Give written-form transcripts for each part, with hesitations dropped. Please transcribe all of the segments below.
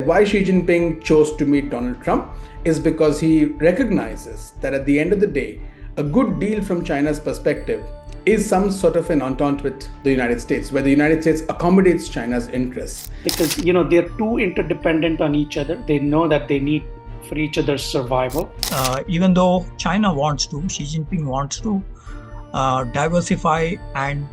why Xi Jinping chose to meet Donald Trump is because he recognizes that at the end of the day, a good deal from China's perspective is some sort of an entente with the United States, where the United States accommodates China's interests. Because, they're too interdependent on each other. They know that they need for each other's survival. Even though China wants to, Xi Jinping wants to diversify and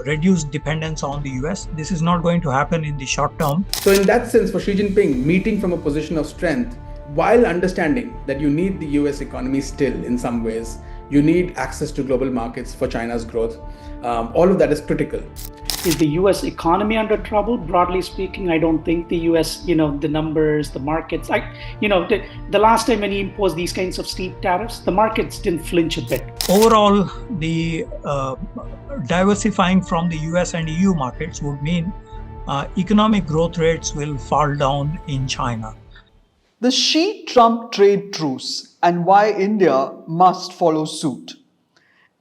reduce dependence on the US. This is not going to happen in the short term. So in that sense, for Xi Jinping, meeting from a position of strength, while understanding that you need the US economy still in some ways, you need access to global markets for China's growth, all of that is critical. Is the US economy under trouble? Broadly speaking, I don't think the US, the numbers, the markets, the last time when he imposed these kinds of steep tariffs, the markets didn't flinch a bit. Overall, the diversifying from the US and EU markets would mean economic growth rates will fall down in China. The Xi-Trump trade truce and why India must follow suit.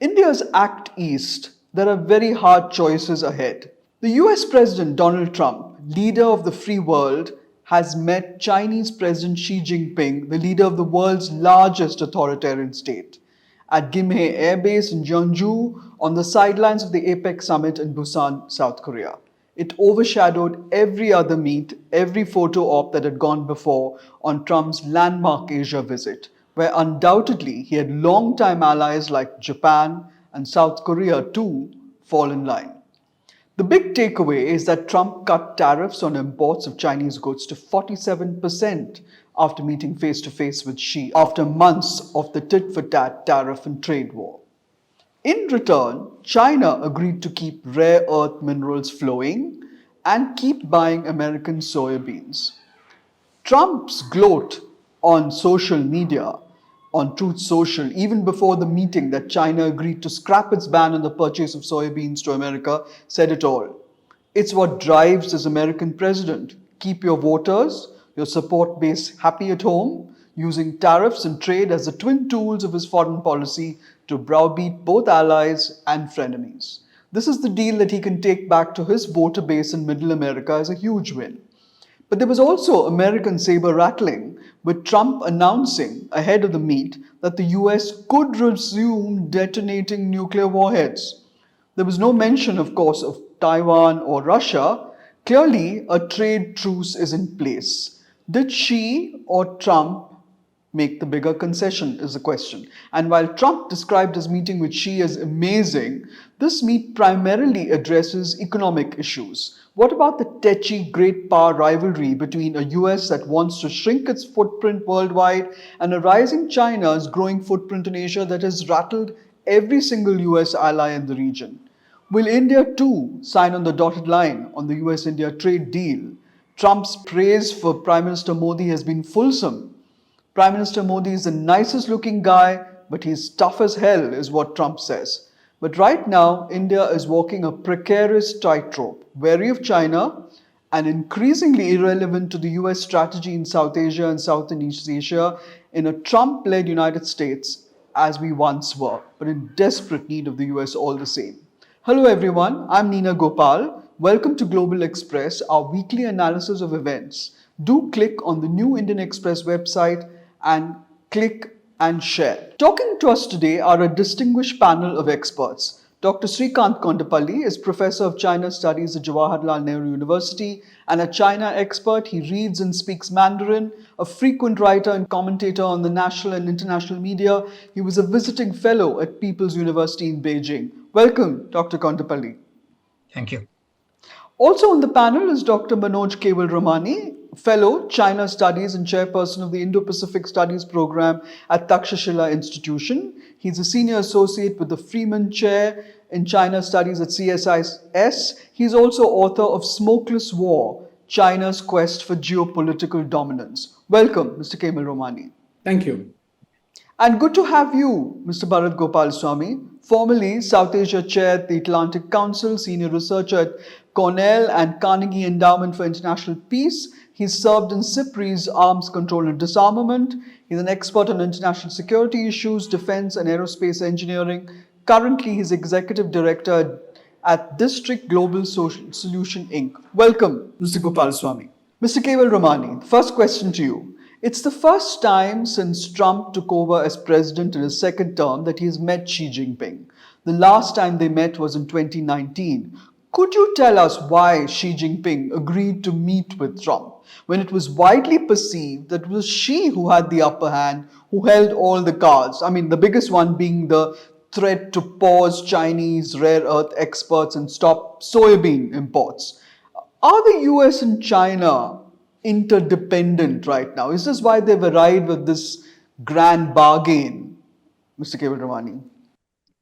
India's Act East. There are very hard choices ahead. The US President Donald Trump, leader of the free world, has met Chinese President Xi Jinping, the leader of the world's largest authoritarian state, at Gimhae Air Base in Jeonju on the sidelines of the APEC summit in Busan, South Korea. It overshadowed every other meet, every photo op that had gone before on Trump's landmark Asia visit, where undoubtedly he had long-time allies like Japan and South Korea too fall in line. The big takeaway is that Trump cut tariffs on imports of Chinese goods to 47% after meeting face-to-face with Xi after months of the tit-for-tat tariff and trade war. In return, China agreed to keep rare earth minerals flowing and keep buying American soybeans. Trump's gloat on social media, on Truth Social, even before the meeting that China agreed to scrap its ban on the purchase of soybeans to America, said it all. It's what drives this American president. Keep your voters, your support base happy at home, using tariffs and trade as the twin tools of his foreign policy to browbeat both allies and frenemies. This is the deal that he can take back to his voter base in Middle America as a huge win. But there was also American saber rattling, with Trump announcing ahead of the meet that the US could resume detonating nuclear warheads. There was no mention, of course, of Taiwan or Russia. Clearly, a trade truce is in place. Did Xi or Trump make the bigger concession is the question. And while Trump described his meeting with Xi as amazing, this meet primarily addresses economic issues. What about the tetchy great power rivalry between a US that wants to shrink its footprint worldwide and a rising China's growing footprint in Asia that has rattled every single US ally in the region? Will India too sign on the dotted line on the US-India trade deal? Trump's praise for Prime Minister Modi has been fulsome. Prime Minister Modi is the nicest looking guy, but he's tough as hell, is what Trump says. But right now, India is walking a precarious tightrope, wary of China and increasingly irrelevant to the US strategy in South Asia and South and East Asia in a Trump-led United States, as we once were, but in desperate need of the US all the same. Hello everyone, I'm Nina Gopal. Welcome to Global Express, our weekly analysis of events. Do click on the new Indian Express website and click and share. Talking to us today are a distinguished panel of experts. Dr. Srikanth Kondapalli is Professor of China Studies at Jawaharlal Nehru University and a China expert. He reads and speaks Mandarin, a frequent writer and commentator on the national and international media. He was a visiting fellow at People's University in Beijing. Welcome, Dr. Kondapalli. Thank you. Also on the panel is Dr. Manoj Kewalramani, Fellow, China Studies and Chairperson of the Indo-Pacific Studies Program at Takshasila Institution. He's a Senior Associate with the Freeman Chair in China Studies at CSIS. He's also author of Smokeless War, China's Quest for Geopolitical Dominance. Welcome, Mr. Kewalramani. Thank you. And good to have you, Mr. Bharath Gopalaswamy, formerly South Asia Chair at the Atlantic Council, Senior Researcher at Cornell and Carnegie Endowment for International Peace. He's served in CIPRI's Arms Control and Disarmament. He's an expert on international security issues, defense and aerospace engineering. Currently, he's Executive Director at District Global Solution Inc. Welcome, Mr. Gopalaswamy. Mr. Kewalramani, first question to you. It's the first time since Trump took over as president in his second term that he has met Xi Jinping. The last time they met was in 2019. Could you tell us why Xi Jinping agreed to meet with Trump when it was widely perceived that it was Xi who had the upper hand, who held all the cards? I mean, the biggest one being the threat to pause Chinese rare earth exports and stop soybean imports. Are the US and China interdependent right now? Is this why they've arrived with this grand bargain, Mr. Kewalramani?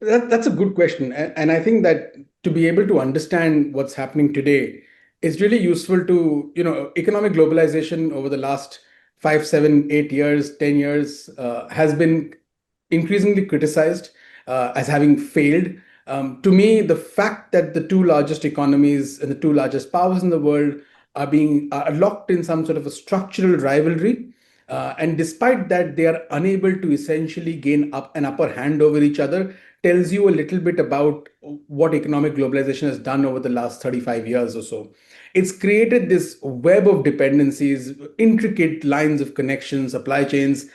That's a good question. And I think that to be able to understand what's happening today is really useful to, economic globalization over the last 5, 7, 8 years, 10 years has been increasingly criticized as having failed. To me, the fact that the two largest economies and the two largest powers in the world are locked in some sort of a structural rivalry, and despite that, they are unable to essentially gain an upper hand over each other, tells you a little bit about what economic globalization has done over the last 35 years or so. It's created this web of dependencies, intricate lines of connections, supply chains,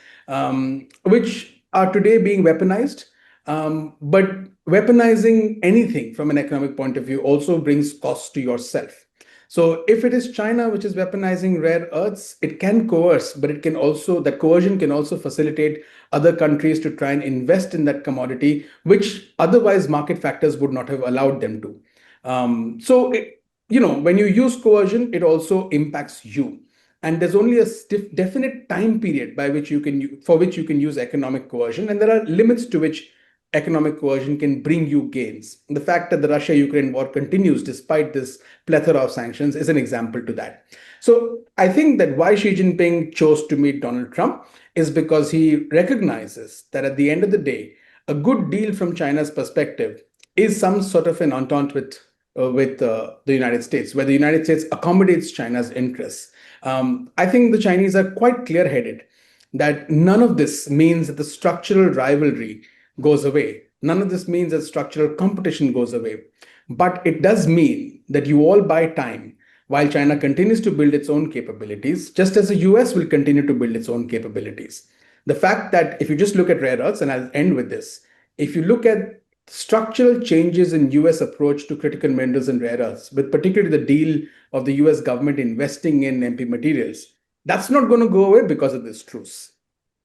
which are today being weaponized. But weaponizing anything from an economic point of view also brings costs to yourself. So if it is China which is weaponizing rare earths, it can coerce, but that coercion can also facilitate other countries to try and invest in that commodity, which otherwise market factors would not have allowed them to. When you use coercion, it also impacts you. And there's only a definite time period for which you can use economic coercion, and there are limits to which economic coercion can bring you gains. The fact that the Russia-Ukraine war continues despite this plethora of sanctions is an example to that. So I think that why Xi Jinping chose to meet Donald Trump is because he recognizes that at the end of the day, a good deal from China's perspective is some sort of an entente with the United States, where the United States accommodates China's interests. I think the Chinese are quite clear-headed that none of this means that the structural rivalry goes away. None of this means that structural competition goes away. But it does mean that you all buy time while China continues to build its own capabilities, just as the US will continue to build its own capabilities. The fact that if you just look at rare earths, and I'll end with this, if you look at structural changes in US approach to critical minerals and rare earths, with particularly the deal of the US government investing in MP materials, that's not going to go away because of this truce.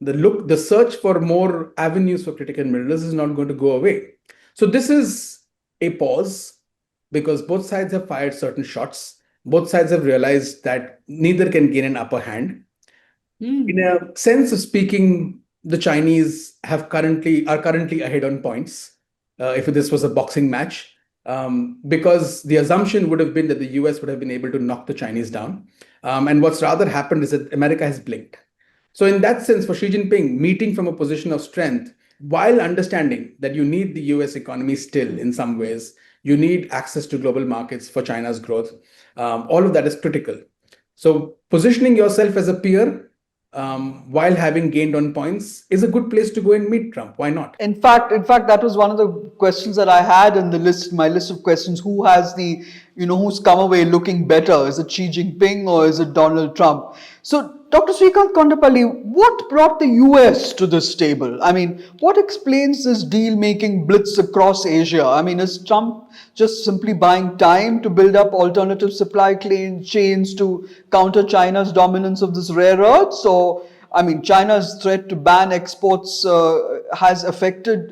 The search for more avenues for critical minerals is not going to go away. So this is a pause because both sides have fired certain shots. Both sides have realized that neither can gain an upper hand. In a sense of speaking, the Chinese are currently ahead on points. If this was a boxing match, because the assumption would have been that the US would have been able to knock the Chinese down. And what's rather happened is that America has blinked. So in that sense, for Xi Jinping, meeting from a position of strength, while understanding that you need the US economy still in some ways, you need access to global markets for China's growth, all of that is critical. So positioning yourself as a peer while having gained on points is a good place to go and meet Trump. Why not? In fact, that was one of the questions that I had in my list of questions. Who has who's come away looking better? Is it Xi Jinping or is it Donald Trump? So, Dr. Srikanth Kondapalli, what brought the US to this table? I mean, what explains this deal-making blitz across Asia? I mean, is Trump just simply buying time to build up alternative supply chains to counter China's dominance of this rare earths? Or, I mean, China's threat to ban exports has affected,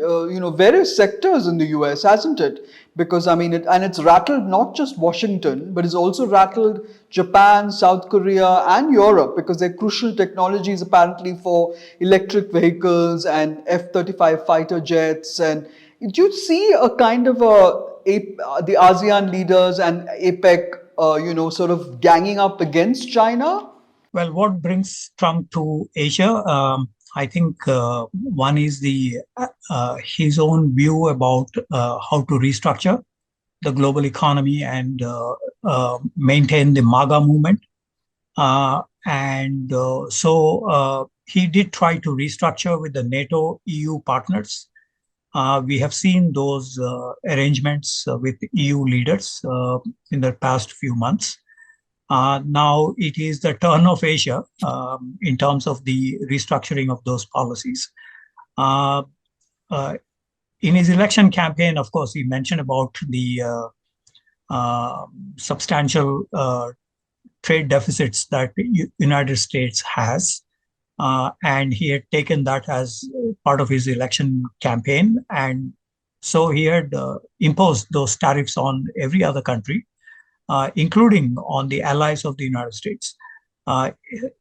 various sectors in the US, hasn't it? Because, I mean, it's rattled not just Washington, but it's also rattled Japan, South Korea, and Europe, because they're crucial technologies apparently for electric vehicles and F-35 fighter jets. And do you see a kind of the ASEAN leaders and APEC, sort of ganging up against China? Well, what brings Trump to Asia? I think one is his own view about how to restructure the global economy and maintain the MAGA movement. So he did try to restructure with the NATO EU partners. We have seen those arrangements with EU leaders in the past few months. Now it is the turn of Asia in terms of the restructuring of those policies. Uh, uh, in his election campaign, of course, he mentioned about the substantial trade deficits that United States has. And he had taken that as part of his election campaign. And so he had imposed those tariffs on every other country, including on the allies of the United States,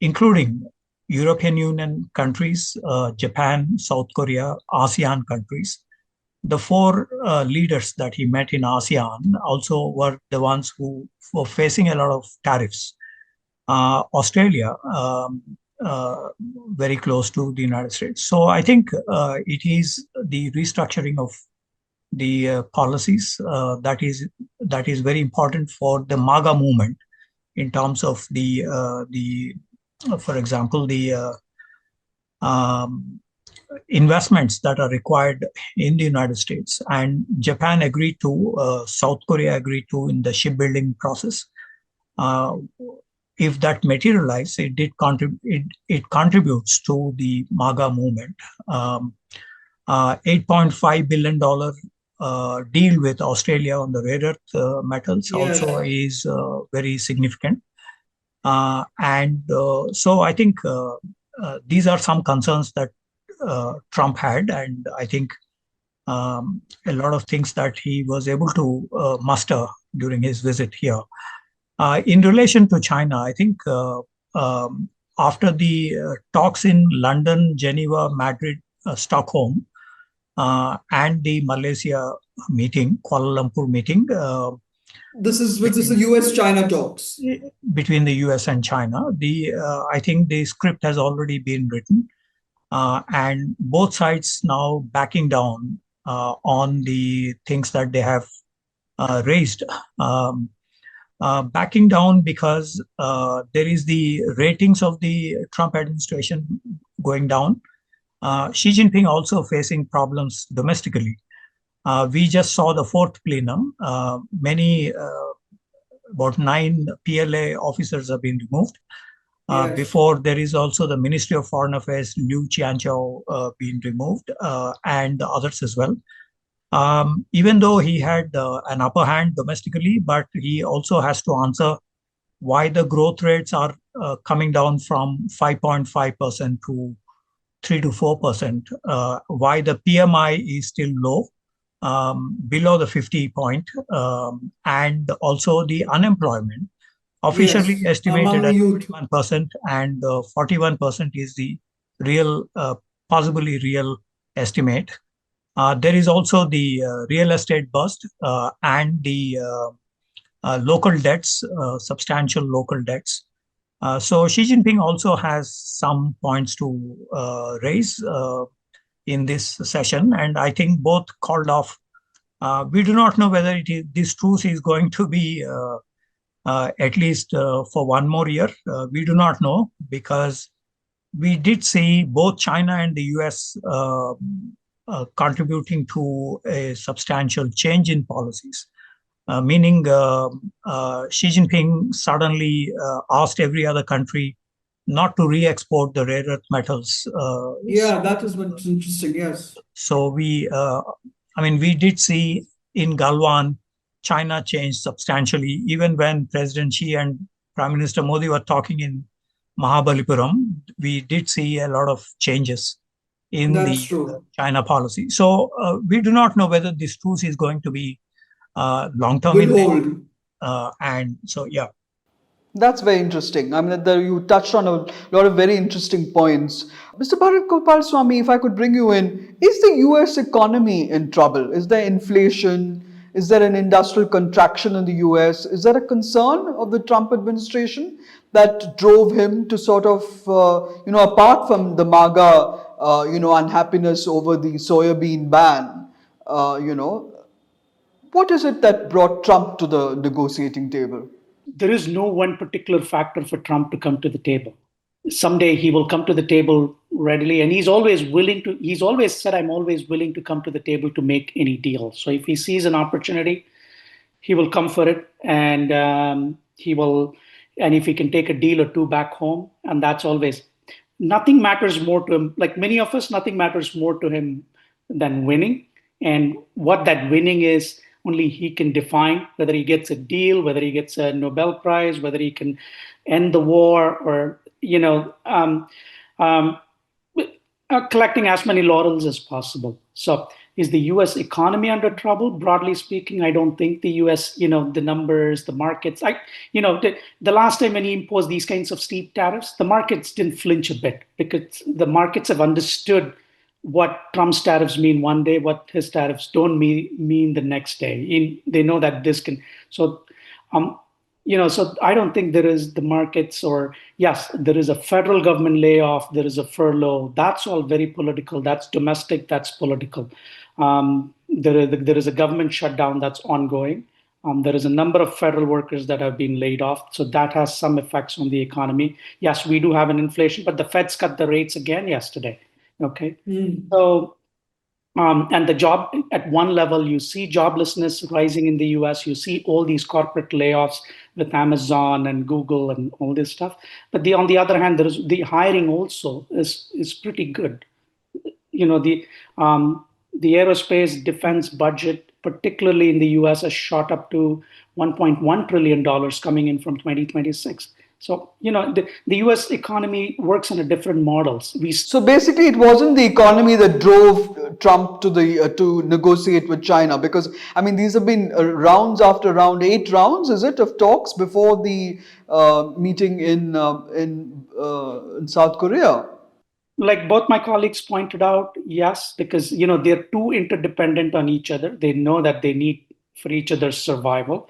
including European Union countries, Japan, South Korea, ASEAN countries. The four leaders that he met in ASEAN also were the ones who were facing a lot of tariffs. Australia, very close to the United States. So I think it is the restructuring of the policies that is very important for the MAGA movement in terms of for example, the investments that are required in the United States. And Japan agreed to, South Korea agreed to in the shipbuilding process. If that materializes, it contributes to the MAGA movement. $8.5 billion deal with Australia on the rare earth metals also is very significant. And so I think these are some concerns that Trump had, and I think a lot of things that he was able to muster during his visit here. In relation to China, I think after the talks in London, Geneva, Madrid, Stockholm, and the Malaysia meeting, Kuala Lumpur meeting. This is the US-China talks. Between the US and China. I think the script has already been written, and both sides now backing down on the things that they have raised. Backing down because there is the ratings of the Trump administration going down. Xi Jinping also facing problems domestically. We just saw the fourth plenum. About 9 PLA officers have been removed. Before, there is also the Ministry of Foreign Affairs, Liu Qianqiao, being removed, and others as well. Even though he had an upper hand domestically, but he also has to answer why the growth rates are coming down from 5.5% to 3 to 4%, why the PMI is still low, below the 50 point, and also the unemployment officially estimated at 41%, and 41% is the real, possibly real estimate. There is also the real estate bust and the local debts, substantial local debts. So Xi Jinping also has some points to raise in this session, and I think both called off. We do not know whether this truce is going to be at least for one more year. We do not know, because we did see both China and the US contributing to a substantial change in policies. Meaning Xi Jinping suddenly asked every other country not to re-export the rare earth metals. That is what's interesting, yes. So we did see in Galwan, China changed substantially. Even when President Xi and Prime Minister Modi were talking in Mahabalipuram, we did see a lot of changes in the China policy. So we do not know whether this truce is going to be long-term in nature. And so, yeah. That's very interesting. I mean, you touched on a lot of very interesting points. Mr. Bharath Gopalaswamy, if I could bring you in, is the US economy in trouble? Is there inflation? Is there an industrial contraction in the US? Is that a concern of the Trump administration that drove him to sort of, apart from the MAGA, unhappiness over the soybean ban, what is it that brought Trump to the negotiating table? There is no one particular factor for Trump to come to the table. Someday he will come to the table readily, and he's always said, I'm always willing to come to the table to make any deal. So if he sees an opportunity, he will come for it, and he will and if he can take a deal or two back home, and that's always, nothing matters more to him. Like many of us, nothing matters more to him than winning. And what that winning is, only he can define, whether he gets a deal, whether he gets a Nobel Prize, whether he can end the war, or, um, collecting as many laurels as possible. So is the US economy under trouble? Broadly speaking, I don't think the US, the numbers, the markets, the last time when he imposed these kinds of steep tariffs, the markets didn't flinch a bit because the markets have understood what Trump's tariffs mean one day, what his tariffs don't mean the next day. They know that this can, so um, so I don't think there is the markets, or yes, there is a federal government layoff, there is a furlough. That's all very political. That's domestic. That's political. There is a government shutdown that's ongoing. There is a number of federal workers that have been laid off, so that has some effects on the economy. Yes, we do have an inflation, but the Feds cut the rates again yesterday. Okay, so. And the job at one level, you see joblessness rising in the US. You see all these corporate layoffs with Amazon and Google and all this stuff. But on the other hand, there is the hiring also is pretty good. The aerospace defense budget, particularly in the US, has shot up to $1.1 trillion coming in from 2026. So, the US economy works on a different models. So basically, it wasn't the economy that drove Trump to negotiate with China, because I mean these have been rounds after round, 8 rounds, is it, of talks before the meeting in South Korea? Like both my colleagues pointed out, yes, because they're too interdependent on each other. They know that they need for each other's survival.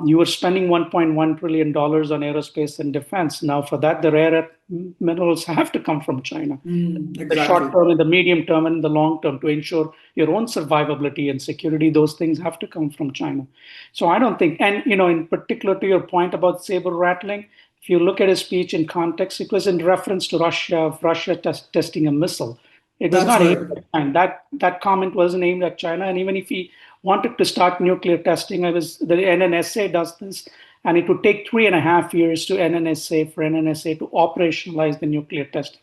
You were spending $1.1 trillion on aerospace and defense. Now, for that, the rare earth minerals have to come from China. Exactly. The short term, in the medium term, and the long term, to ensure your own survivability and security, those things have to come from China. So I don't think, and in particular to your point about saber rattling, if you look at his speech in context, it was in reference to Russia testing a missile. It was not aimed at China. That comment wasn't aimed at China. And even if he wanted to start nuclear testing, the NNSA does this, and it would take 3.5 years for NNSA to operationalize the nuclear testing.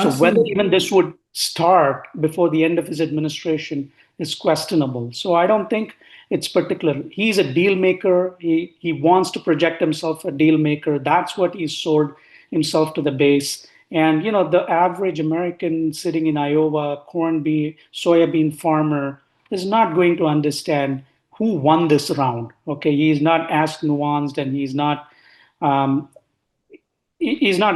So whether even this would start before the end of his administration is questionable. So I don't think it's particular. He's a deal maker. He wants to project himself a deal maker. That's what he's sold himself to the base. And the average American sitting in Iowa, soybean farmer, is not going to understand who won this round. Okay, he's not as nuanced, and he's not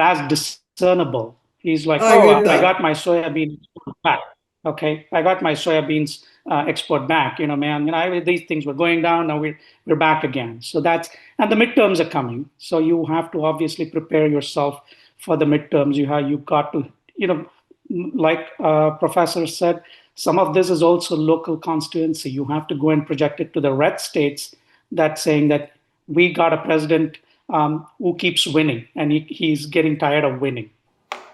as discernible. He's like, I got my soybean back. Okay, I got my soybeans export back. These things were going down. Now we're back again. So and the midterms are coming. So you have to obviously prepare yourself for the midterms. You got to, like Professor said, some of this is also local constituency. You have to go and project it to the red states, that's saying that we got a president who keeps winning, and he's getting tired of winning.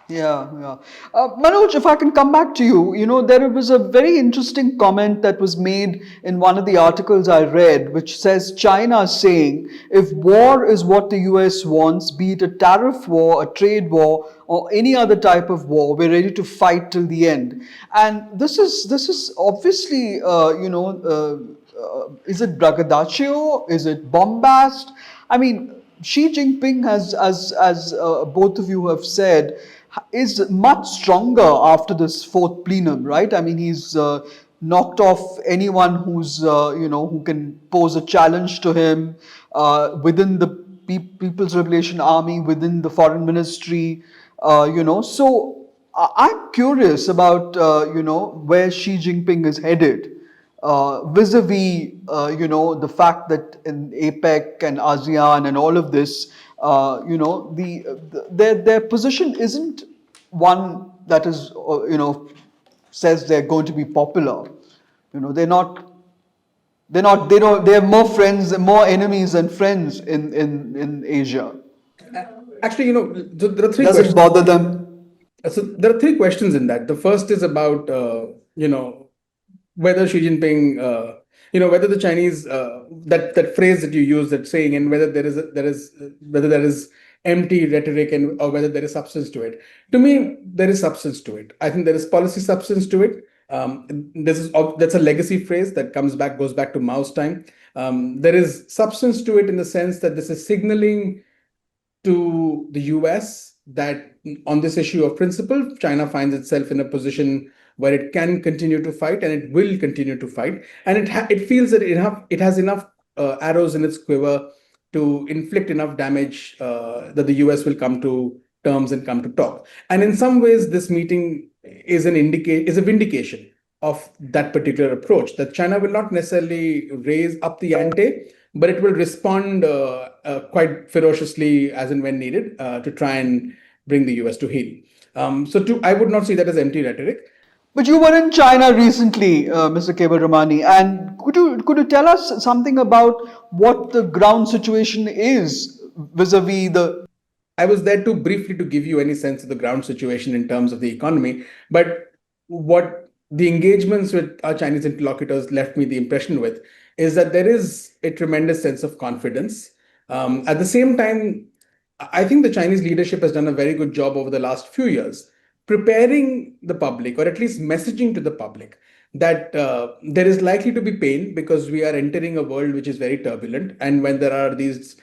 Yeah. Manoj, if I can come back to you, there was a very interesting comment that was made in one of the articles I read, which says China is saying, if war is what the US wants, be it a tariff war, a trade war, or any other type of war, we're ready to fight till the end. And this is obviously, is it braggadocio? Is it bombast? I mean, Xi Jinping has, as both of you have said, is much stronger after this fourth plenum, right? I mean, he's knocked off anyone who's, who can pose a challenge to him within the People's Liberation Army, within the foreign ministry, So I'm curious about, where Xi Jinping is headed. Vis-a-vis, the fact that in APEC and ASEAN and all of this, their position isn't one that is, says they're going to be popular. They have more friends, more enemies than friends in Asia. Actually, there are three Does it bother them? So there are three questions in that. The first is about, whether Xi Jinping, whether the Chinese that phrase that you use, that saying, and whether whether there is empty rhetoric and or whether there is substance to it. To me, there is substance to it. I think there is policy substance to it. That's a legacy phrase that goes back to Mao's time. There is substance to it in the sense that this is signaling to the US that on this issue of principle, China finds itself in a position where it can continue to fight and it will continue to fight. And it feels that it has enough arrows in its quiver to inflict enough damage that the US will come to terms and come to talk. And in some ways, this meeting is a vindication of that particular approach, that China will not necessarily raise up the ante, but it will respond quite ferociously as and when needed to try and bring the US to heel. I would not see that as empty rhetoric. But you were in China recently, Mr. Kewalramani, and could you tell us something about what the ground situation is vis-a-vis the... I was there too briefly to give you any sense of the ground situation in terms of the economy, but what the engagements with our Chinese interlocutors left me the impression with is that there is a tremendous sense of confidence. At the same time, I think the Chinese leadership has done a very good job over the last few years preparing the public, or at least messaging to the public, that there is likely to be pain because we are entering a world which is very turbulent, and when there are these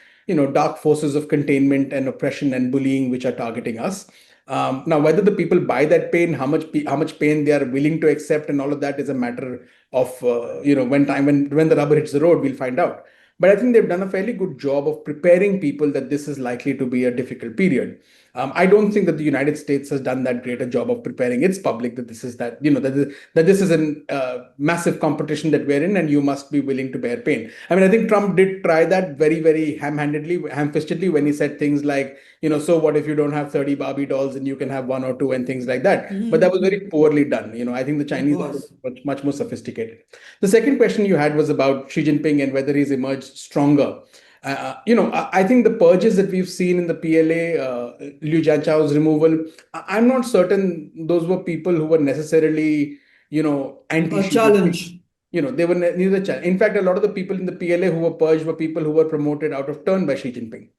dark forces of containment and oppression and bullying which are targeting us. Now, whether the people buy that pain, how much pain they are willing to accept, and all of that is a matter of when the rubber hits the road, we'll find out. But I think they've done a fairly good job of preparing people that this is likely to be a difficult period. I don't think that the United States has done that great a job of preparing its public that this is that this is a massive competition that we're in, and you must be willing to bear pain. I mean, I think Trump did try that very, very ham-fistedly when he said things like, so what if you don't have 30 Barbie dolls and you can have one or two and things like that. But that was very poorly done. I think the Chinese are much more sophisticated. The second question you had was about Xi Jinping and whether he's emerged stronger. I think the purges that we've seen in the PLA, Liu Jianchao's removal, I'm not certain those were people who were necessarily, anti-Xi challenge. They were neither challenge. In fact, a lot of the people in the PLA who were purged were people who were promoted out of turn by Xi Jinping.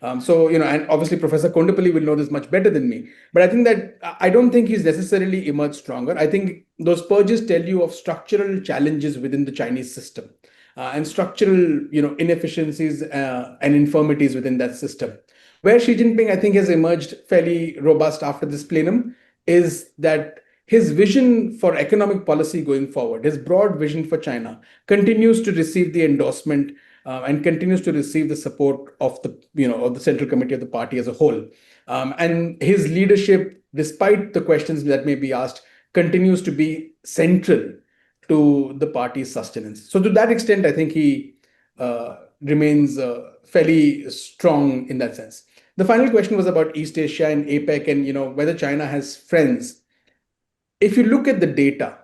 And obviously Professor Kondapalli will know this much better than me. But I think that I don't think he's necessarily emerged stronger. I think those purges tell you of structural challenges within the Chinese system. And structural, inefficiencies and infirmities within that system. Where Xi Jinping, I think, has emerged fairly robust after this plenum is that his vision for economic policy going forward, his broad vision for China, continues to receive the endorsement and continues to receive the support of the Central Committee of the party as a whole. And his leadership, despite the questions that may be asked, continues to be central to the party's sustenance. So to that extent, I think he remains fairly strong in that sense. The final question was about East Asia and APEC and whether China has friends. If you look at the data,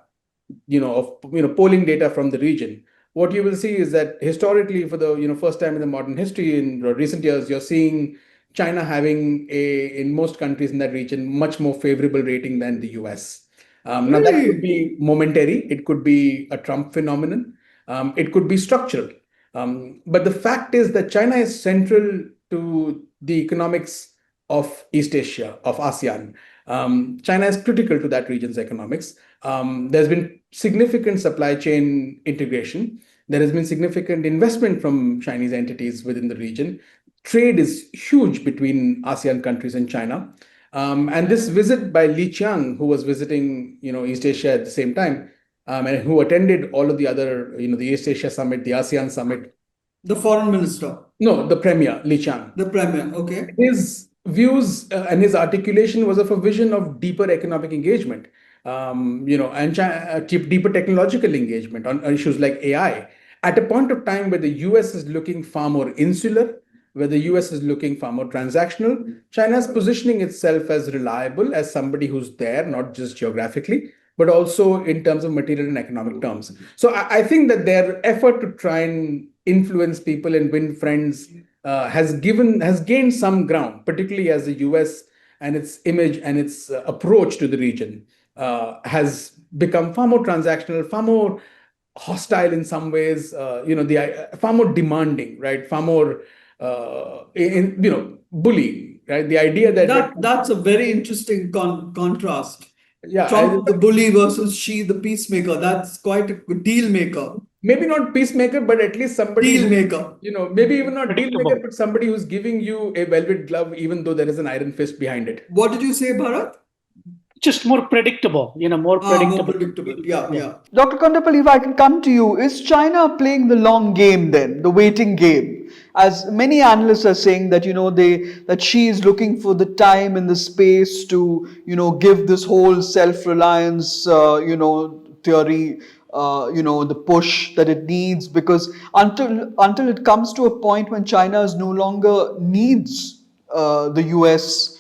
of polling data from the region, what you will see is that historically, for the first time in the modern history in recent years, you're seeing China having in most countries in that region much more favorable rating than the US. Now, that could be momentary. It could be a Trump phenomenon. It could be structural. But the fact is that China is central to the economics of East Asia, of ASEAN. China is critical to that region's economics. There's been significant supply chain integration. There has been significant investment from Chinese entities within the region. Trade is huge between ASEAN countries and China. And this visit by Li Qiang, who was visiting, East Asia at the same time, and who attended all of the other, the East Asia Summit, the ASEAN Summit. The foreign minister. No, the premier, Li Qiang. The premier, okay. His views and his articulation was of a vision of deeper economic engagement, and deeper technological engagement on issues like AI. At a point of time where the US is looking far more insular, where the US is looking far more transactional, China is positioning itself as reliable, as somebody who's there, not just geographically, but also in terms of material and economic terms. So I think that their effort to try and influence people and win friends has gained some ground, particularly as the US and its image and its approach to the region has become far more transactional, far more hostile in some ways, far more demanding, right? Far more, bullying, right? The idea That's a very interesting contrast. yeah, Trump, the bully, versus Xi, the peacemaker. That's quite a deal maker. maybe not peacemaker, but at least somebody Deal who, maker. maybe even not deal maker, Predictable. but somebody who's giving you a velvet glove, even though there is an iron fist behind it. What did you say, Bharat? Just more predictable, more More predictable. predictable. Yeah, Yeah. yeah. Dr. Kondapalli, if I can come to you, is China playing the long game then, the waiting game? As many analysts are saying that that she is looking for the time and the space to give this whole self-reliance theory the push that it needs, because until it comes to a point when China is no longer needs the US,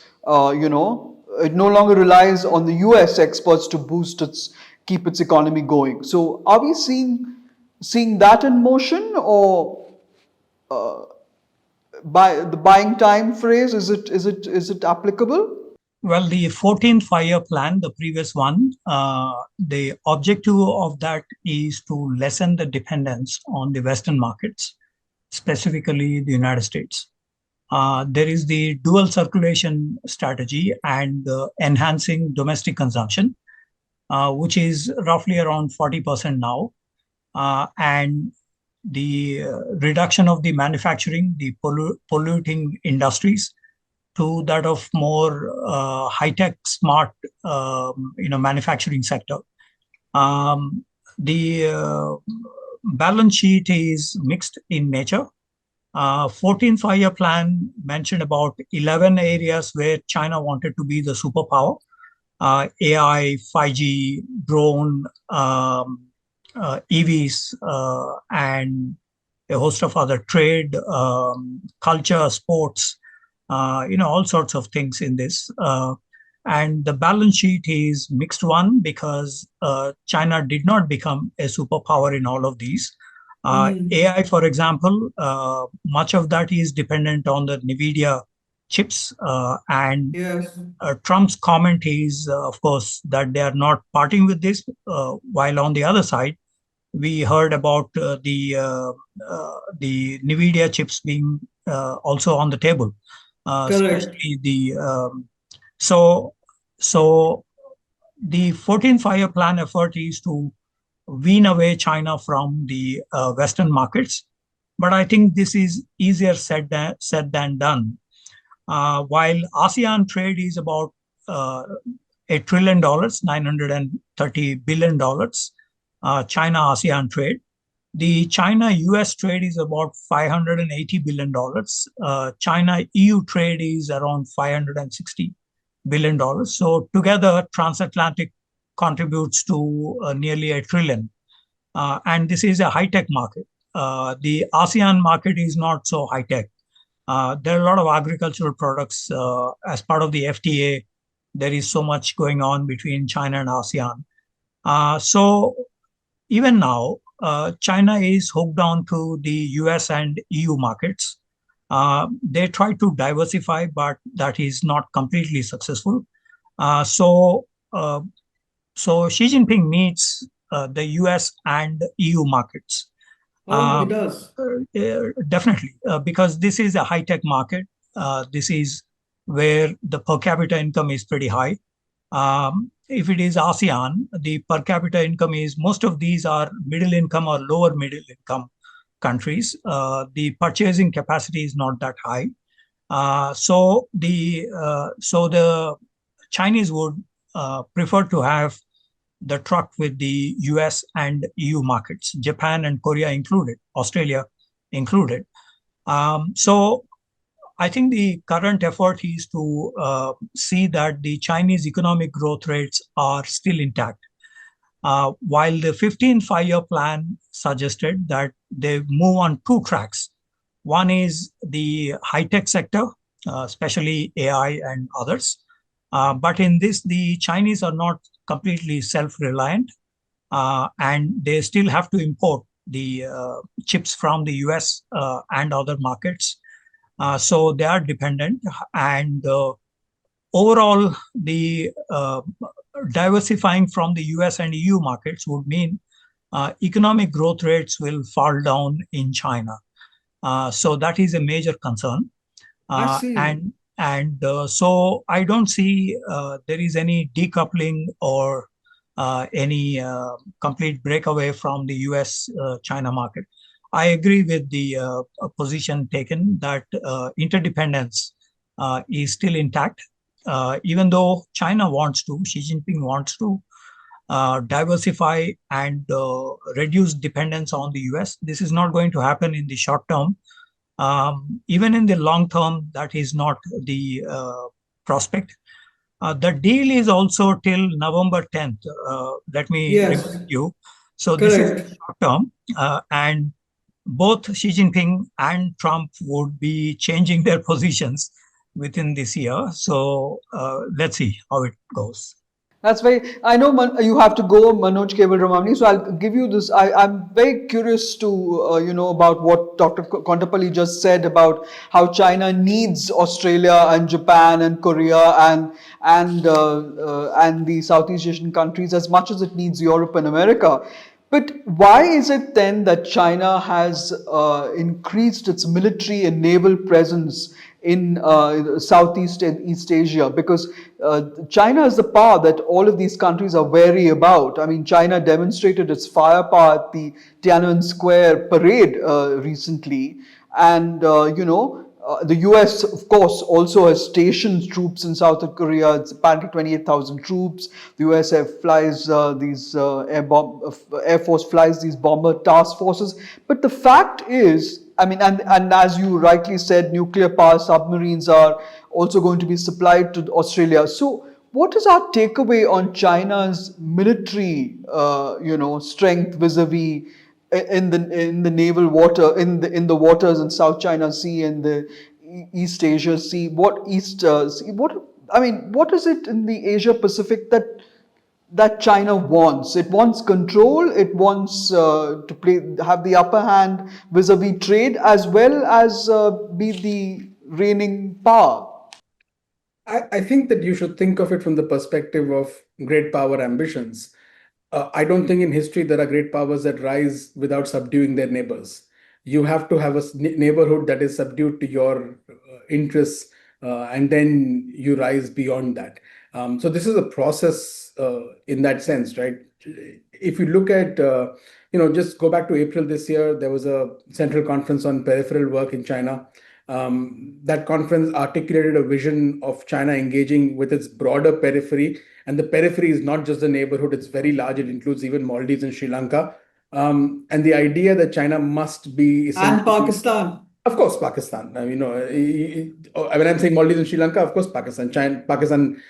it no longer relies on the US exports to keep its economy going. So are we seeing that in motion, or by the buying time phrase, is it applicable? Well, the 14th five-year plan, the previous one, the objective of that is to lessen the dependence on the Western markets, specifically the United States. There is the dual circulation strategy and enhancing domestic consumption, which is roughly around 40% now. And the reduction of the manufacturing, the polluting industries, to that of more high-tech, smart, manufacturing sector. The balance sheet is mixed in nature. 14th five-year plan mentioned about 11 areas where China wanted to be the superpower: AI, 5G, drone, EVs, and a host of other trade, culture, sports, all sorts of things in this. And the balance sheet is mixed one because China did not become a superpower in all of these. AI, for example, much of that is dependent on the NVIDIA chips. And Yes. Trump's comment is, of course, that they are not parting with this, while on the other side, we heard about the NVIDIA chips being also on the table. Correct. Especially so the 14th five-year plan effort is to wean away China from the Western markets, but I think this is easier said than done. While ASEAN trade is about $1 trillion, $930 billion, China ASEAN trade. The China-US trade is about $580 billion. China-EU trade is around $560 billion. So together, transatlantic contributes to nearly $1 trillion. And this is a high-tech market. The ASEAN market is not so high-tech. There are a lot of agricultural products as part of the FTA. There is so much going on between China and ASEAN. So even now, China is hooked on to the US and EU markets. They try to diversify, but that is not completely successful. So Xi Jinping needs the US and EU markets. Oh, he does. Definitely, because this is a high-tech market. This is where the per capita income is pretty high. If it is ASEAN, the per capita income is, most of these are middle income or lower middle income countries. The purchasing capacity is not that high. So the Chinese would prefer to have the truck with the US and EU markets, Japan and Korea included, Australia included. So I think the current effort is to see that the Chinese economic growth rates are still intact. While the 15th five-year plan suggested that they move on two tracks. One is the high-tech sector, especially AI and others. But in this, the Chinese are not completely self-reliant, and they still have to import the chips from the US and other markets. So they are dependent, and overall, the diversifying from the US and EU markets would mean economic growth rates will fall down in China. So that is a major concern. I see. So I don't see there is any decoupling or any complete breakaway from the US-China market. I agree with the position taken that interdependence is still intact, even though China wants to, Xi Jinping wants to diversify and reduce dependence on the US. This is not going to happen in the short term. Even in the long term, that is not the prospect. The deal is also till November 10th. Let me Yes, remind you. So this is correct. short term, and both Xi Jinping and Trump would be changing their positions within this year. So let's see how it goes. That's very. I know you have to go, Manoj Kewalramani. So I'll give you this. I'm very curious to about what Dr. Kondapalli just said about how China needs Australia and Japan and Korea and the Southeast Asian countries as much as it needs Europe and America. But why is it then that China has increased its military and naval presence in Southeast and East Asia? Because China is the power that all of these countries are wary about. I mean, China demonstrated its firepower at the Tiananmen Square parade recently, and the US, of course, also has stationed troops in South Korea. It's apparently 28,000 troops. The US flies Air Force flies these bomber task forces. But the fact is, I mean, and as you rightly said, nuclear power submarines are also going to be supplied to Australia. So, what is our takeaway on China's military, strength vis-a-vis in the naval water in the waters in South China Sea and the East Asia Sea? What East Sea? What I mean, what is it in the Asia Pacific that China wants? It wants control. It wants to have the upper hand vis-a-vis trade as well as be the reigning power. I think that you should think of it from the perspective of great power ambitions. I don't think in history there are great powers that rise without subduing their neighbors. You have to have a neighborhood that is subdued to your interests, and then you rise beyond that. So this is a process in that sense, right? If you look at, just go back to April this year, there was a central conference on peripheral work in China. That conference articulated a vision of China engaging with its broader periphery. And the periphery is not just the neighborhood, it's very large. It includes even Maldives and Sri Lanka. And the idea that China must be And essentially, Pakistan. of course, Pakistan. I mean, when I'm saying Maldives and Sri Lanka, of course, Pakistan. Pakistan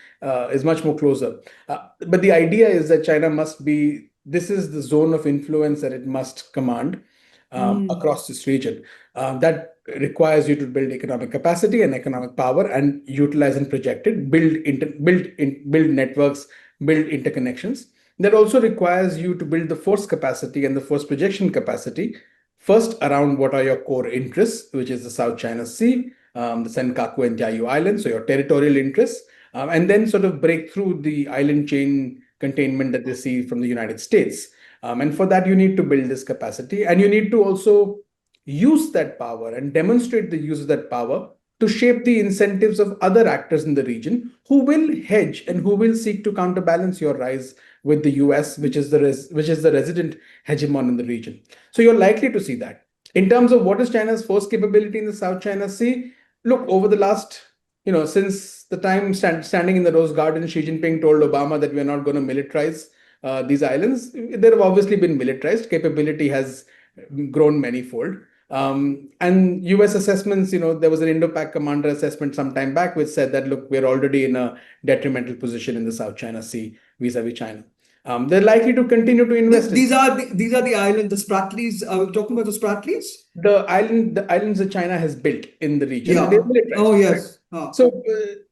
is much more closer. But the idea is that China must be, this is the zone of influence that it must command across this region. That requires you to build economic capacity and economic power and utilize and project it, build networks, build interconnections. That also requires you to build the force capacity and the force projection capacity, first around what are your core interests, which is the South China Sea, the Senkaku and Diaoyu Islands, so your territorial interests, and then sort of break through the island chain containment that they see from the United States. And for that, you need to build this capacity, and you need to also use that power and demonstrate the use of that power to shape the incentives of other actors in the region who will hedge and who will seek to counterbalance your rise with the US, which is the resident hegemon in the region. So you're likely to see that. In terms of what is China's force capability in the South China Sea, look, over the last, since the time standing in the Rose Garden, Xi Jinping told Obama that we are not going to militarize these islands. There have obviously been militarized. Capability has grown manifold. And US assessments, there was an Indo-Pac commander assessment some time back which said that, look, we're already in a detrimental position in the South China Sea vis-a-vis China. They're likely to continue to invest These are the islands, the Spratlys. Are we talking about the Spratlys? the islands that China has built in the region. Yeah. They're militarized, Oh, right? yes. So,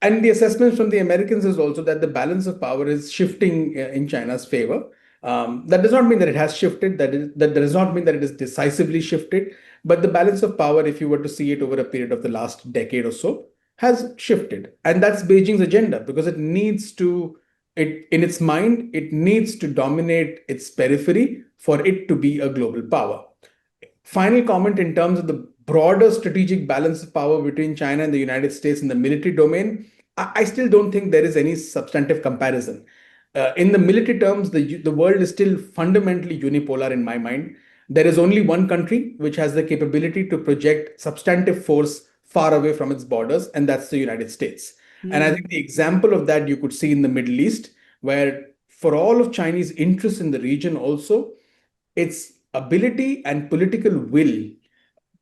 and the assessments from the Americans is also that the balance of power is shifting in China's favor. That does not mean that it has shifted. That does not mean that it is decisively shifted. But the balance of power, if you were to see it over a period of the last decade or so, has shifted. And that's Beijing's agenda because it needs to in its mind, it needs to dominate its periphery for it to be a global power. Final comment in terms of the broader strategic balance of power between China and the United States in the military domain, I still don't think there is any substantive comparison. In the military terms, the world is still fundamentally unipolar in my mind. There is only one country which has the capability to project substantive force far away from its borders, and that's the United States. And I think the example of that you could see in the Middle East, where for all of Chinese interest in the region also, its ability and political will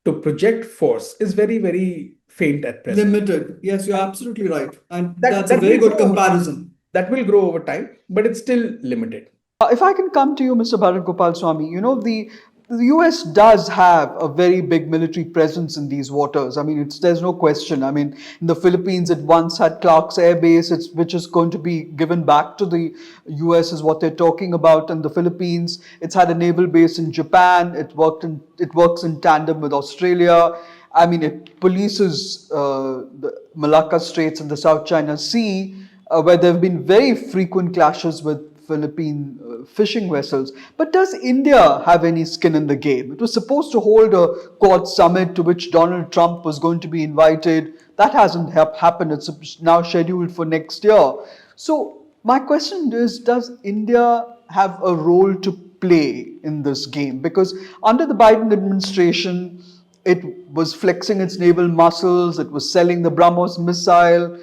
to project force is very, very faint at present. Limited. Yes, you're absolutely right. And That that's a very will good grow over time. comparison. That will grow over time, but it's still limited. If I can come to you, Mr. Bharat Gopalswamy, the US does have a very big military presence in these waters. I mean, there's no question. I mean, in the Philippines, it once had Clark's Air Base, which is going to be given back to the US, is what they're talking about. In the Philippines, it's had a naval base in Japan. It works in tandem with Australia. I mean, it polices the Malacca Straits and the South China Sea, where there have been very frequent clashes with Philippine fishing vessels. But does India have any skin in the game? It was supposed to hold a Quad summit to which Donald Trump was going to be invited. That hasn't happened. It's now scheduled for next year. So my question is, does India have a role to play in this game? Because under the Biden administration, it was flexing its naval muscles, it was selling the BrahMos missile.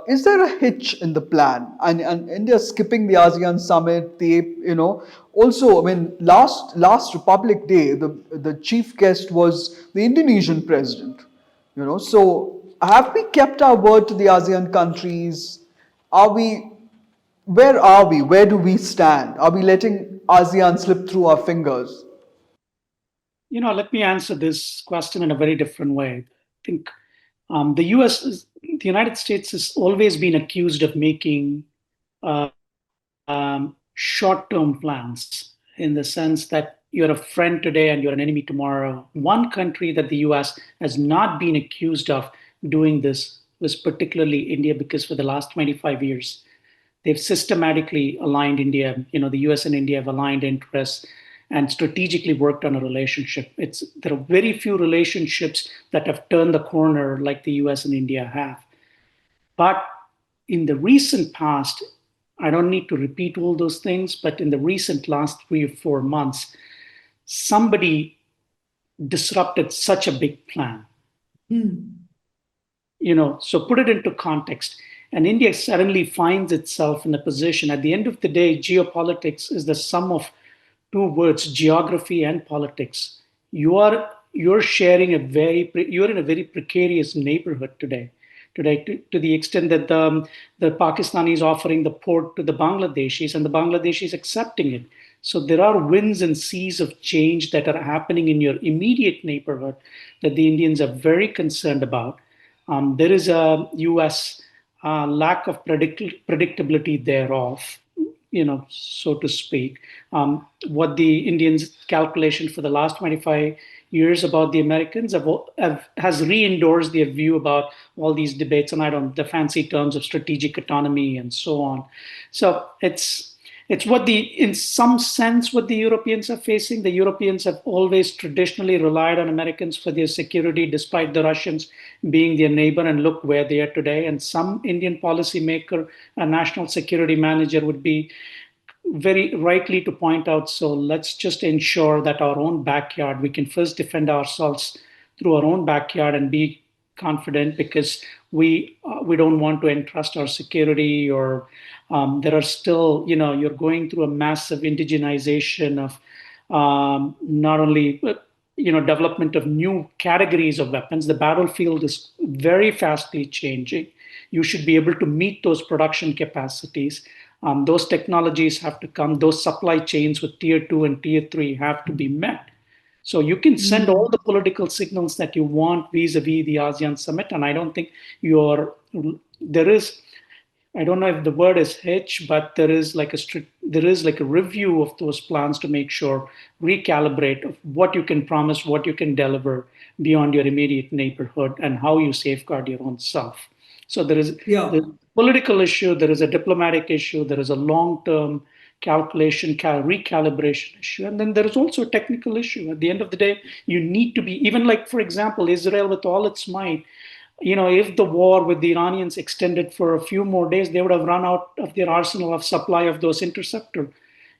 Is there a hitch in the plan? And India skipping the ASEAN summit, also, I mean, last Republic Day, the chief guest was the Indonesian president. So have we kept our word to the ASEAN countries? Where are we? Where do we stand? Are we letting ASEAN slip through our fingers? Let me answer this question in a very different way. I think the United States has always been accused of making short-term plans, in the sense that you're a friend today and you're an enemy tomorrow. One country that the US has not been accused of doing this was particularly India, because for the last 25 years, they've systematically aligned India. The US and India have aligned interests and strategically worked on a relationship. There are very few relationships that have turned the corner like the US and India have. But in the recent past, I don't need to repeat all those things, but in the recent last 3 or 4 months, somebody disrupted such a big plan. So put it into context. And India suddenly finds itself in a position, at the end of the day, geopolitics is the sum of two words, geography and politics. You're in a very precarious neighborhood today, to the extent that the Pakistanis offering the port to the Bangladeshis and the Bangladeshis accepting it. So there are winds and seas of change that are happening in your immediate neighborhood that the Indians are very concerned about. There is a US lack of predictability thereof, so to speak. What the Indians' calculation for the last 25 years about the Americans has re-endorsed their view about all these debates, and the fancy terms of strategic autonomy and so on. So it's in some sense what the Europeans are facing. The Europeans have always traditionally relied on Americans for their security, despite the Russians being their neighbor, and look where they are today. And some Indian policymaker, a national security manager, would be very rightly to point out, so let's just ensure that our own backyard, we can first defend ourselves through our own backyard and be confident, because we don't want to entrust our security, or there are still, you're going through a massive indigenization of not only development of new categories of weapons. The battlefield is very fastly changing. You should be able to meet those production capacities. Those technologies have to come. Those supply chains with tier 2 and tier 3 have to be met. So you can send all the political signals that you want vis-a-vis the ASEAN summit, and I don't think I don't know if the word is hitch, but there is like a review of those plans to make sure, recalibrate of what you can promise, what you can deliver beyond your immediate neighborhood, and how you safeguard your own self. So there is Yeah. the political issue, there is a diplomatic issue, there is a long-term calculation, recalibration issue, and then there is also a technical issue. At the end of the day, you need to be, even like, for example, Israel with all its might, if the war with the Iranians extended for a few more days, they would have run out of their arsenal of supply of those interceptors.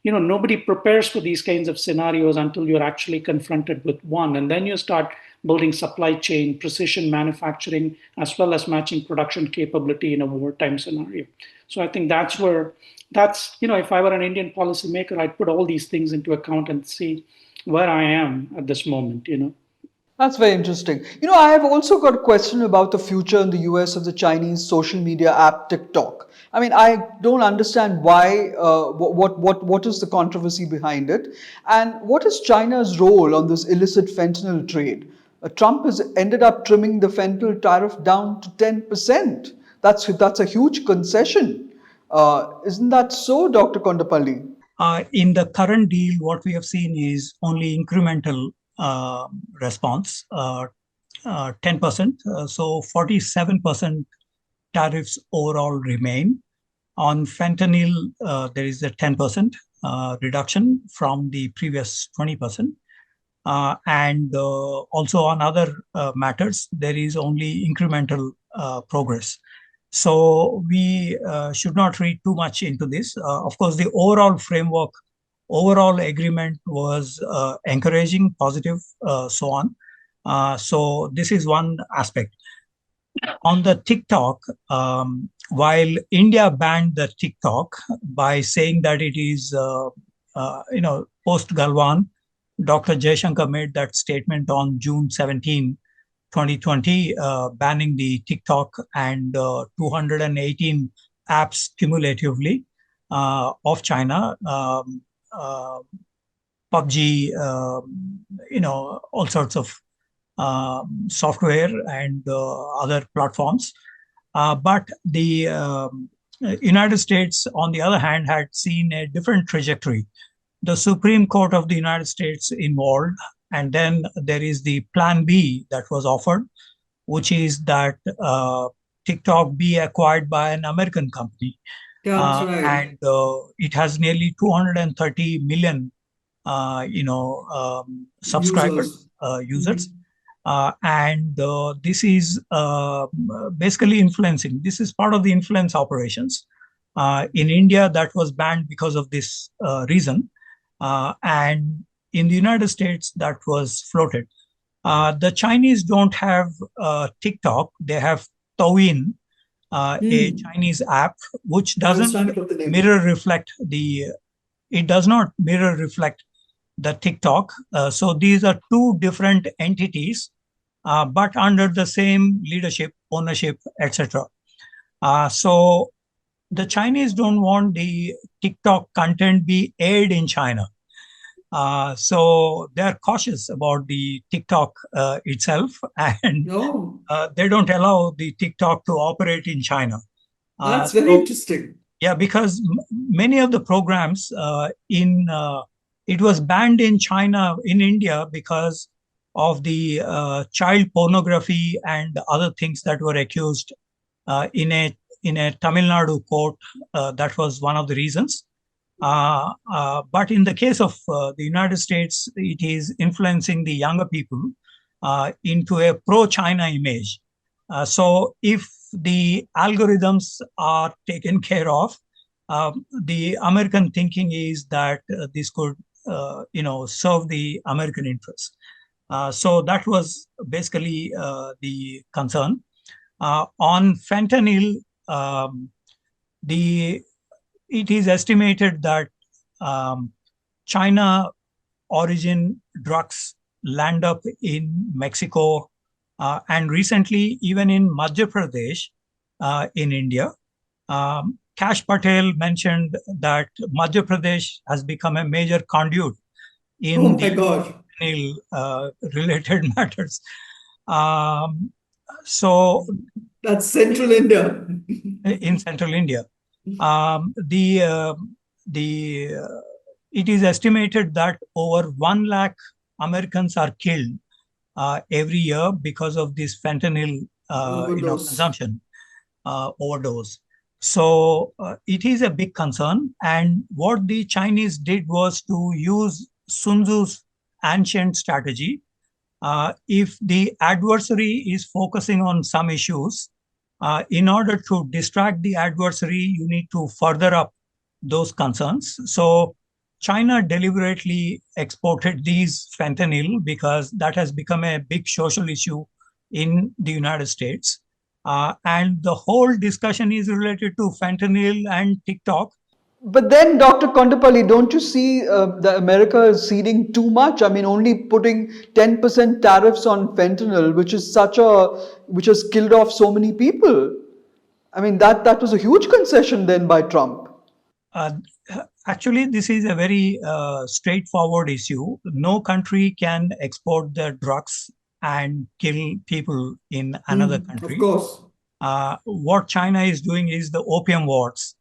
Nobody prepares for these kinds of scenarios until you're actually confronted with one. And then you start building supply chain, precision manufacturing, as well as matching production capability in a wartime scenario. So I think if I were an Indian policymaker, I'd put all these things into account and see where I am at this moment. That's very interesting. I have also got a question about the future in the US of the Chinese social media app TikTok. I mean, I don't understand why, what is the controversy behind it, and what is China's role on this illicit fentanyl trade? Trump has ended up trimming the fentanyl tariff down to 10%. That's a huge concession. Isn't that so, Dr. Kondapalli? In the current deal, what we have seen is only incremental response, 10%. So 47% tariffs overall remain. On fentanyl, there is a 10% reduction from the previous 20%. And also on other matters, there is only incremental progress. So we should not read too much into this. Of course, the overall framework, overall agreement was encouraging, positive, so on. So this is one aspect. On the TikTok, while India banned the TikTok by saying that it is, post Galwan, Dr. Jaishankar made that statement on June 17, 2020, banning the TikTok and 218 apps cumulatively of China, PUBG, all sorts of software and other platforms. But the United States, on the other hand, had seen a different trajectory. The Supreme Court of the United States involved, and then there is the Plan B that was offered, which is that TikTok be acquired by an American company. Yeah, that's right. And it has nearly 230 million, subscribers, users. And this is basically influencing. This is part of the influence operations. In India, that was banned because of this reason. And in the United States, that was floated. The Chinese don't have TikTok. They have Douyin, a Chinese app, which does not mirror reflect the TikTok. So these are two different entities, but under the same leadership, ownership, etc. So the Chinese don't want the TikTok content be aired in China. So they're cautious about the TikTok itself, and they don't allow the TikTok to operate in China. That's very interesting. Yeah, because many of the programs it was banned in China, in India, because of the child pornography and other things that were accused in a Tamil Nadu court. That was one of the reasons. But in the case of the United States, it is influencing the younger people into a pro-China image. So if the algorithms are taken care of, the American thinking is that this could, serve the American interests. So that was basically the concern. On fentanyl, it is estimated that China origin drugs land up in Mexico and recently even in Madhya Pradesh in India. Kash Patel mentioned that Madhya Pradesh has become a major conduit in related matters. So that's Central India. In Central India. It is estimated that over 1 lakh Americans are killed every year because of this fentanyl consumption. overdose. So it is a big concern. And what the Chinese did was to use Sun Tzu's ancient strategy. If the adversary is focusing on some issues, in order to distract the adversary, you need to further up those concerns. So China deliberately exported these fentanyl because that has become a big social issue in the United States. And the whole discussion is related to fentanyl and TikTok. But then, Dr. Kondapalli, don't you see that America is ceding too much? I mean, only putting 10% tariffs on fentanyl, which has killed off so many people. I mean, that was a huge concession then by Trump. Uh, Actually, this is a very straightforward issue. No country can export the drugs and kill people in another country. Of course. What China is doing is the opium wars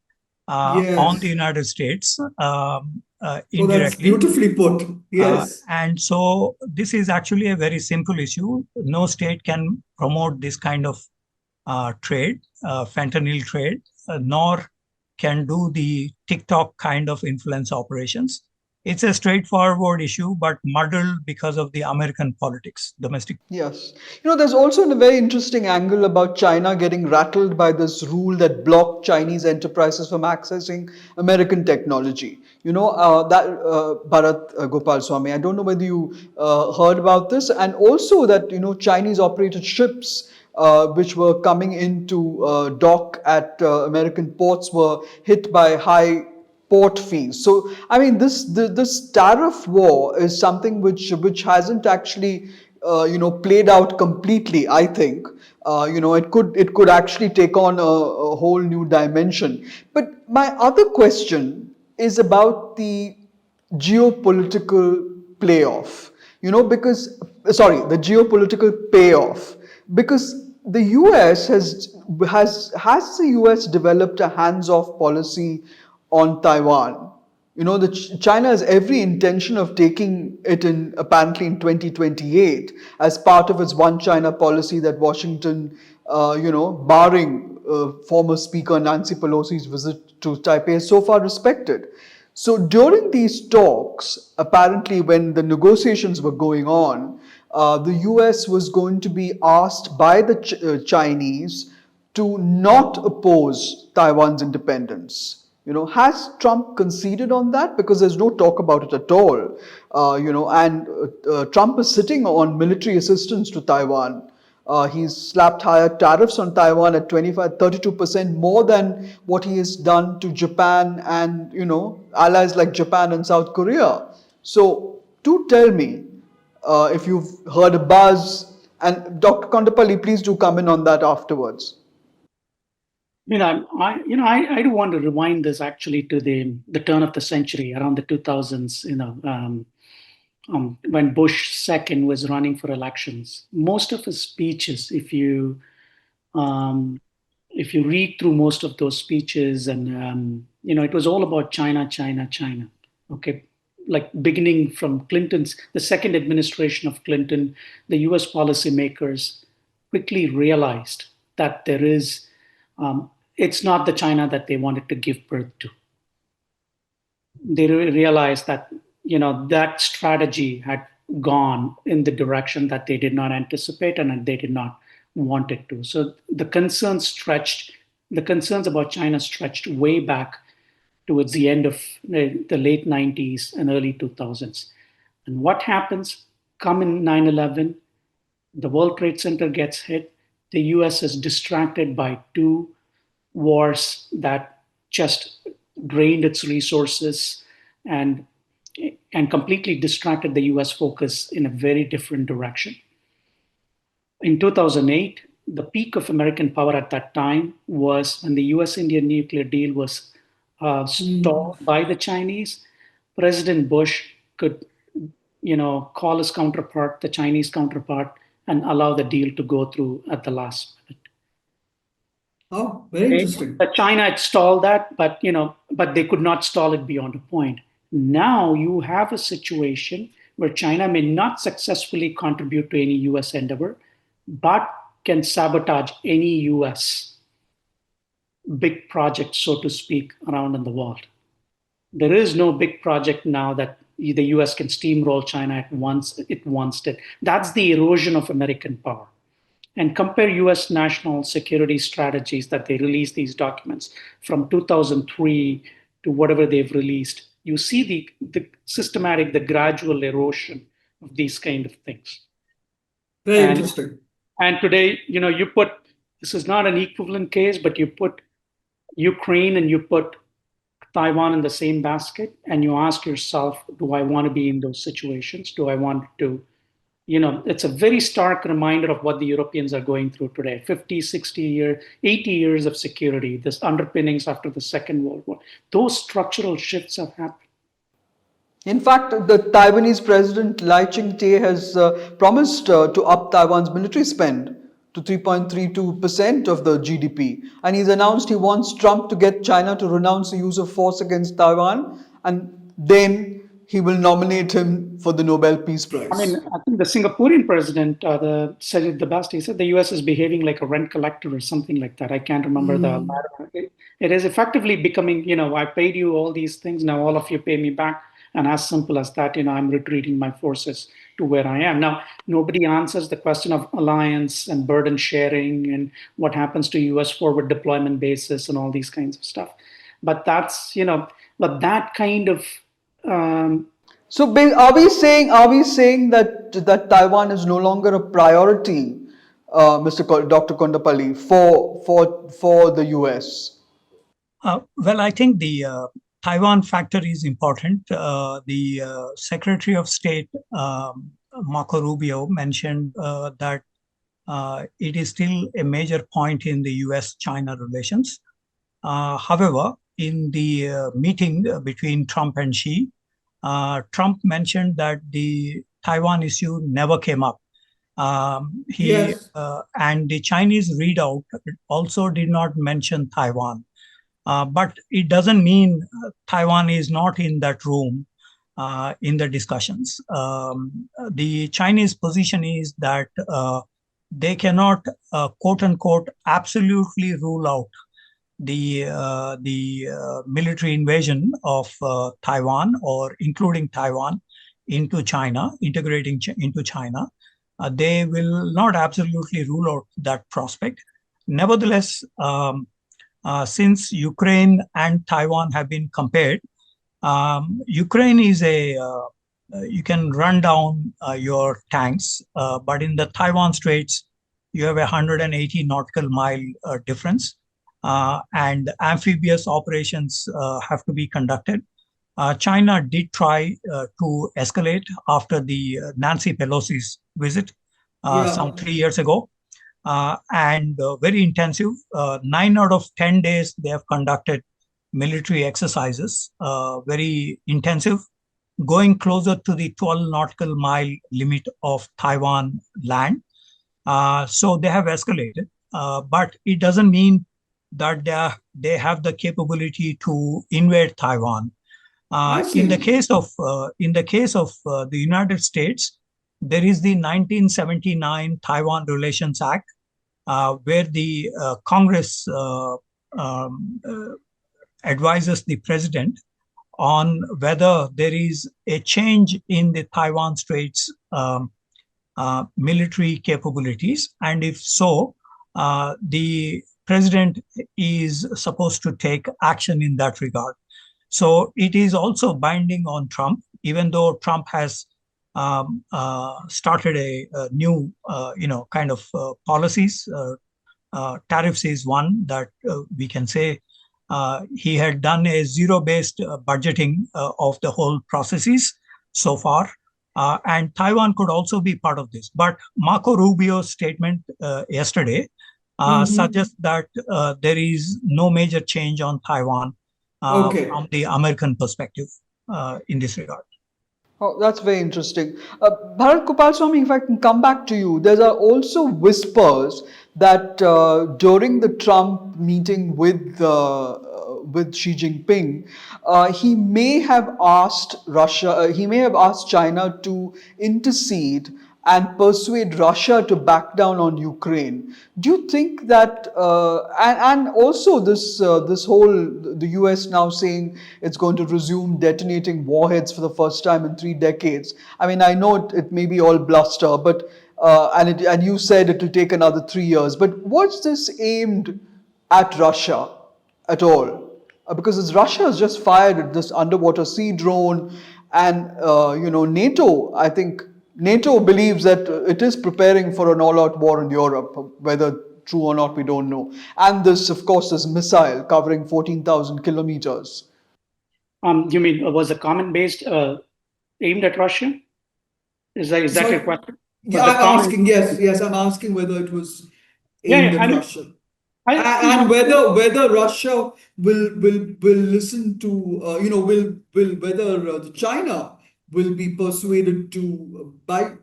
on the Yes. United States Oh, that's indirectly. beautifully put. Yes. And so this is actually a very simple issue. No state can promote this kind of trade, fentanyl trade, nor can do the TikTok kind of influence operations. It's a straightforward issue, but muddled because of the American politics, domestic. Yes. There's also a very interesting angle about China getting rattled by this rule that blocked Chinese enterprises from accessing American technology. Bharath Gopalaswamy, I don't know whether you heard about this, and also that, Chinese operated ships which were coming into dock at American ports were hit by high port fees. So, I mean, this tariff war is something which hasn't actually played out completely. I think it could actually take on a whole new dimension. But my other question is about the geopolitical playoff. The geopolitical payoff, because the US has the US developed a hands-off policy on Taiwan? China has every intention of taking it in apparently in 2028 as part of its one China policy that Washington, barring former Speaker Nancy Pelosi's visit to Taipei, has so far respected. So during these talks, apparently when the negotiations were going on, the US was going to be asked by the Chinese to not oppose Taiwan's independence. Has Trump conceded on that? Because there's no talk about it at all. Trump is sitting on military assistance to Taiwan. He's slapped higher tariffs on Taiwan at 32% more than what he has done to Japan and, allies like Japan and South Korea. So, do tell me if you've heard a buzz, and Dr. Kondapalli, please do come in on that afterwards. I do want to rewind this actually to the turn of the century, around the 2000s. When Bush second was running for elections, most of his speeches, if you read through most of those speeches, and it was all about China, China, China. Okay, like beginning from the second administration of Clinton, the U.S. policymakers quickly realized that there is. It's not the China that they wanted to give birth to. They realized that that strategy had gone in the direction that they did not anticipate and they did not want it to. So the concerns about China stretched way back towards the end of the late 90s and early 2000s. And what happens? Come in 9/11, the World Trade Center gets hit. The US is distracted by two wars that just drained its resources and completely distracted the US focus in a very different direction. In 2008, the peak of American power at that time was when the US-India nuclear deal was stalled by the Chinese. President Bush could, call his counterpart, the Chinese counterpart, and allow the deal to go through at the last minute. Oh, very interesting. China had stalled that, but they could not stall it beyond a point. Now you have a situation where China may not successfully contribute to any US endeavor, but can sabotage any US big project, so to speak, around in the world. There is no big project now that the US can steamroll China at once. It once did. That's the erosion of American power. And compare US national security strategies that they release these documents from 2003 to whatever they've released. You see the systematic, the gradual erosion of these kind of things. Very And, interesting. and today, you put, this is not an equivalent case, but you put Ukraine and you put Taiwan in the same basket, and you ask yourself, do I want to be in those situations? Do I want to, it's a very stark reminder of what the Europeans are going through today. 50, 60 years, 80 years of security, this underpinnings after the Second World War. Those structural shifts have happened. In fact, the Taiwanese president Lai Ching-te has promised to up Taiwan's military spend to 3.32% of the GDP. And he's announced he wants Trump to get China to renounce the use of force against Taiwan, and then he will nominate him for the Nobel Peace Prize. I mean, I think the Singaporean president said it the best. He said the US is behaving like a rent collector or something like that. I can't remember the matter. It is effectively becoming, I paid you all these things, now all of you pay me back. And as simple as that, I'm retreating my forces to where I am. Now, nobody answers the question of alliance and burden sharing and what happens to US forward deployment bases and all these kinds of stuff. But that's, but that kind of So are we saying that Taiwan is no longer a priority, Dr. Kondapalli, for the US? Well, I think the Taiwan factor is important. The Secretary of State, Marco Rubio, mentioned that it is still a major point in the US-China relations. However, in the meeting between Trump and Xi, Trump mentioned that the Taiwan issue never came up. Yes. And the Chinese readout also did not mention Taiwan. But it doesn't mean Taiwan is not in that room in the discussions. The Chinese position is that they cannot, quote unquote, absolutely rule out the military invasion of Taiwan, or including Taiwan into China, integrating into China. They will not absolutely rule out that prospect. Nevertheless, since Ukraine and Taiwan have been compared, Ukraine is you can run down your tanks, but in the Taiwan Straits, you have 180 nautical mile difference, and amphibious operations have to be conducted. China did try to escalate after the Nancy Pelosi's visit some 3 years ago. And very intensive. 9 out of 10 days they have conducted military exercises, very intensive, going closer to the 12 nautical mile limit of Taiwan land. So they have escalated, but it doesn't mean that they have the capability to invade Taiwan. In the case of the United States, there is the 1979 Taiwan Relations Act, where the Congress advises the president on whether there is a change in the Taiwan Straits military capabilities, and if so, the president is supposed to take action in that regard. So it is also binding on Trump, even though Trump has started a new, kind of policies. Tariffs is one that we can say he had done a zero-based budgeting of the whole processes so far. And Taiwan could also be part of this. But Marco Rubio's statement yesterday suggests that there is no major change on Taiwan from the American perspective in this regard. Oh, that's very interesting. Bharath Gopalaswamy, if I can come back to you, there are also whispers that during the Trump meeting with Xi Jinping, he may have asked China to intercede and persuade Russia to back down on Ukraine. Do you think that, and also this whole, the US now saying it's going to resume detonating warheads for the first time in 3 decades? I mean, I know it may be all bluster, but and you said it will take another 3 years. But was this aimed at Russia at all? Because Russia has just fired this underwater sea drone, and NATO. I think NATO believes that it is preparing for an all-out war in Europe. Whether true or not, we don't know. And this, of course, this missile covering 14,000 kilometers. You mean was the comment based aimed at Russia? Is that your question? Yeah, I'm asking. Yes, I'm asking whether it was aimed at Russia. And whether Russia will listen to will whether China will be persuaded to by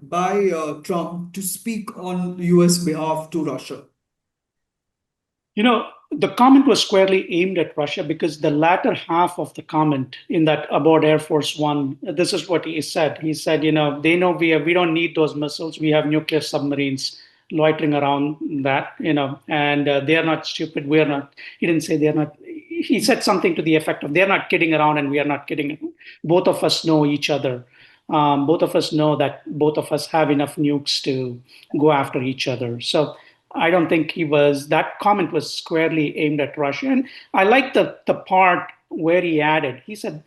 Trump to speak on U.S. behalf to Russia. The comment was squarely aimed at Russia because the latter half of the comment in that aboard Air Force One, this is what he said. He said, they know we don't need those missiles. We have nuclear submarines loitering around that, and they are not stupid. We are not. He didn't say they are not. He said something to the effect of they're not kidding around and we are not kidding. Both of us know each other. Both of us know that both of us have enough nukes to go after each other. So I don't think that comment was squarely aimed at Russia. And I like the part where he added, he said,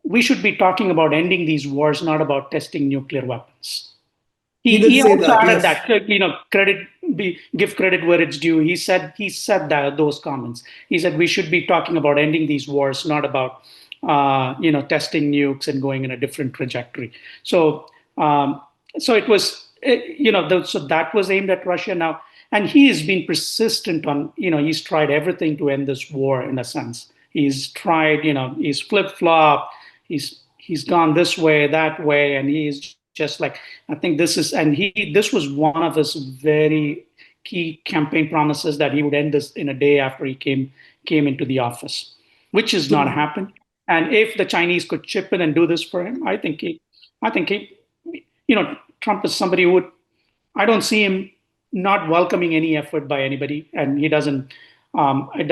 we should be talking about ending these wars, not about testing nuclear weapons. He also added that, give credit where it's due. He said that those comments. He said we should be talking about ending these wars, not about testing nukes and going in a different trajectory. So it was so that was aimed at Russia now, and he has been persistent on he's tried everything to end this war in a sense. He's tried he's flip-flopped. He's gone this way, that way, and he's just like, I think this was one of his very key campaign promises, that he would end this in a day after he came into the office, which has not happened. And if the Chinese could chip in and do this for him, I think Trump is somebody who I don't see him not welcoming any effort by anybody, and he doesn't. It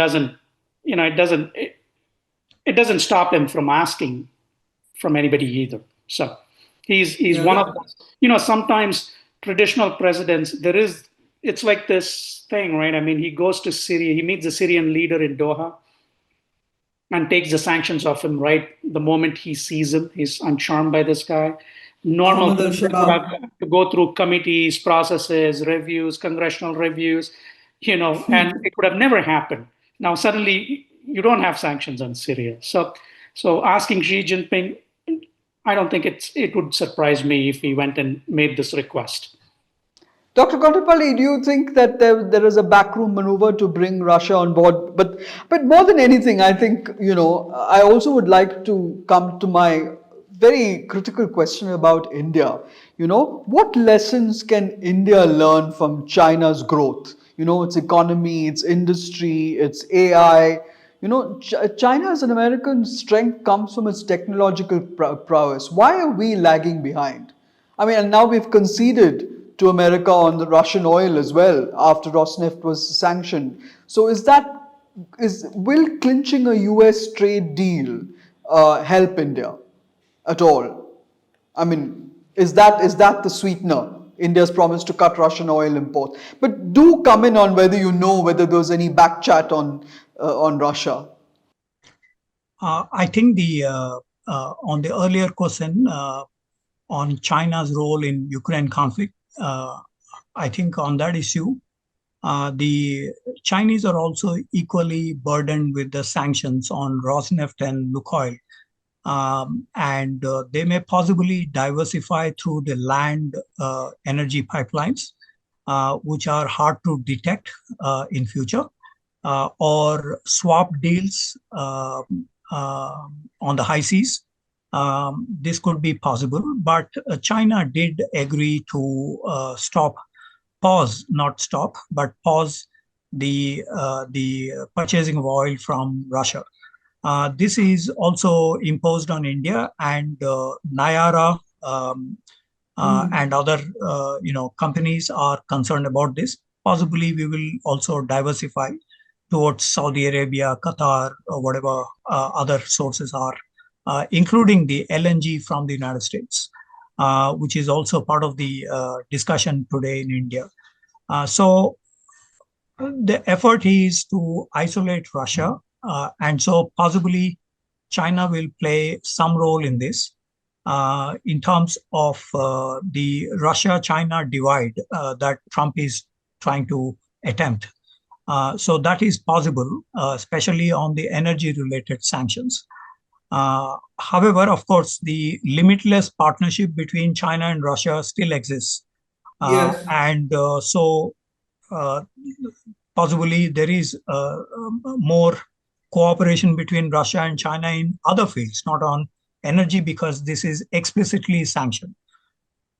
doesn't stop him from asking from anybody either. So. He's one of those. Sometimes traditional presidents, it's like this thing, right? I mean, he goes to Syria, he meets the Syrian leader in Doha and takes the sanctions off him right the moment he sees him. He's uncharmed by this guy. Normal to go through committees, processes, reviews, congressional reviews, and it would have never happened. Now, suddenly, you don't have sanctions on Syria. So asking Xi Jinping, I don't think it would surprise me if he went and made this request. Dr. Kondapalli, do you think that there is a backroom maneuver to bring Russia on board? But more than anything, I think, I also would like to come to my very critical question about India. What lessons can India learn from China's growth? Its economy, its industry, its AI. China as an American strength comes from its technological prowess. Why are we lagging behind? I mean, and now we've conceded to America on the Russian oil as well after Rosneft was sanctioned. So will clinching a US trade deal help India at all? I mean, is that the sweetener? India's promise to cut Russian oil imports. But do come in on whether there's any back chat on Russia. I think on the earlier question on China's role in Ukraine conflict, I think on that issue, the Chinese are also equally burdened with the sanctions on Rosneft and Lukoil. And they may possibly diversify through the land energy pipelines, which are hard to detect in future, or swap deals on the high seas. This could be possible, but China did agree to pause the purchasing of oil from Russia. This is also imposed on India, and NIARA and other companies are concerned about this. Possibly we will also diversify towards Saudi Arabia, Qatar, or whatever other sources are, including the LNG from the United States, which is also part of the discussion today in India. So the effort is to isolate Russia, and so possibly China will play some role in this in terms of the Russia-China divide that Trump is trying to attempt. So that is possible, especially on the energy-related sanctions. However, of course, the limitless partnership between China and Russia still exists. Yes. And so possibly there is more cooperation between Russia and China in other fields, not on energy, because this is explicitly sanctioned.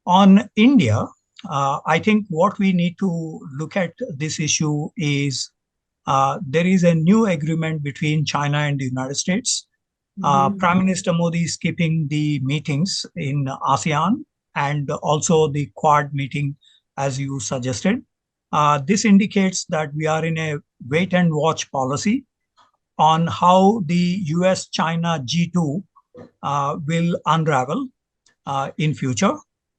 On India, I think what we need to look at this issue is there is a new agreement between China and the United States. Prime Minister Modi is keeping the meetings in ASEAN and also the Quad meeting, as you suggested. This indicates that we are in a wait and watch policy on how the US-China G2 will unravel in future,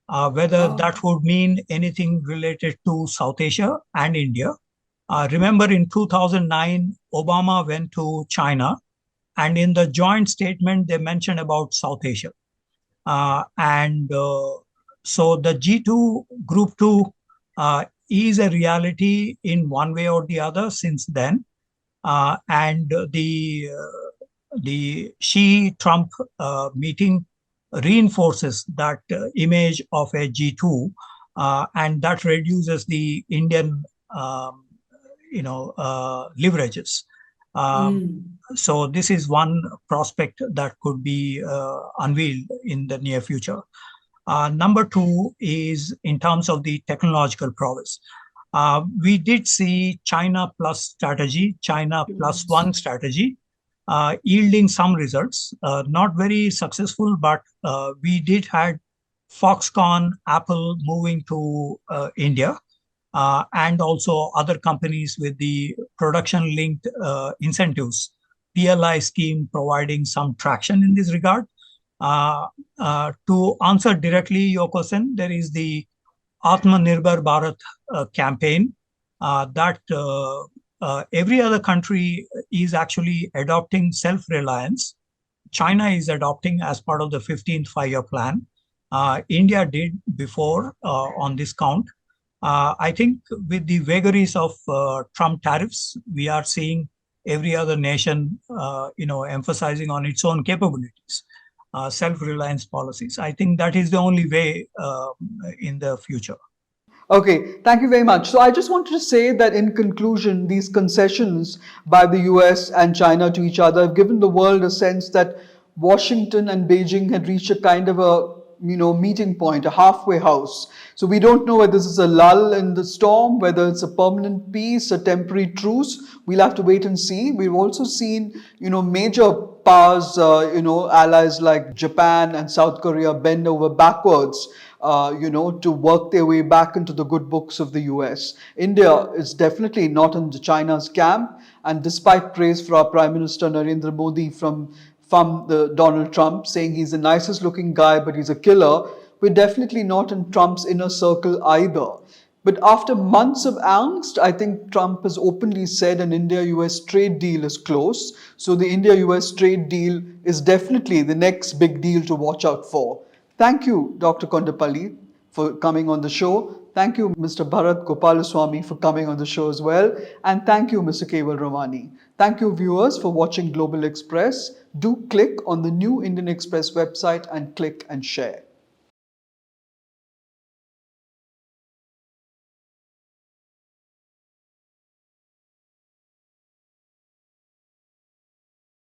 whether that would mean anything related to South Asia and India. Remember, in 2009, Obama went to China, and in the joint statement, they mentioned about South Asia. So the G2, Group 2, is a reality in one way or the other since then. And the Xi-Trump meeting reinforces that image of a G2, and that reduces the Indian leverages. So this is one prospect that could be unveiled in the near future. Number two is in terms of the technological prowess. We did see China plus strategy, China plus one strategy, yielding some results. Not very successful, but we did had Foxconn, Apple moving to India, and also other companies with the production-linked incentives, PLI scheme providing some traction in this regard. To answer directly your question, there is the Atmanirbhar Bharat campaign that every other country is actually adopting self-reliance. China is adopting as part of the 15th five-year plan. India did before on this count. I think with the vagaries of Trump tariffs, we are seeing every other nation, emphasizing on its own capabilities, self-reliance policies. I think that is the only way in the future. Okay, thank you very much. So I just wanted to say that in conclusion, these concessions by the US and China to each other have given the world a sense that Washington and Beijing had reached a kind of a meeting point, a halfway house. So we don't know whether this is a lull in the storm, whether it's a permanent peace, a temporary truce. We'll have to wait and see. We've also seen, major powers, allies like Japan and South Korea bend over backwards, to work their way back into the good books of the US. India is definitely not in China's camp. And despite praise for our Prime Minister Narendra Modi from the Donald Trump saying he's the nicest looking guy, but he's a killer, we're definitely not in Trump's inner circle either. But after months of angst, I think Trump has openly said an India-US trade deal is close. So the India-US trade deal is definitely the next big deal to watch out for. Thank you, Dr. Kondapalli, for coming on the show. Thank you, Mr. Bharath Gopalaswamy, for coming on the show as well. And thank you, Mr. Kewalramani. Thank you, viewers, for watching Global Express. Do click on the new Indian Express website and click and share.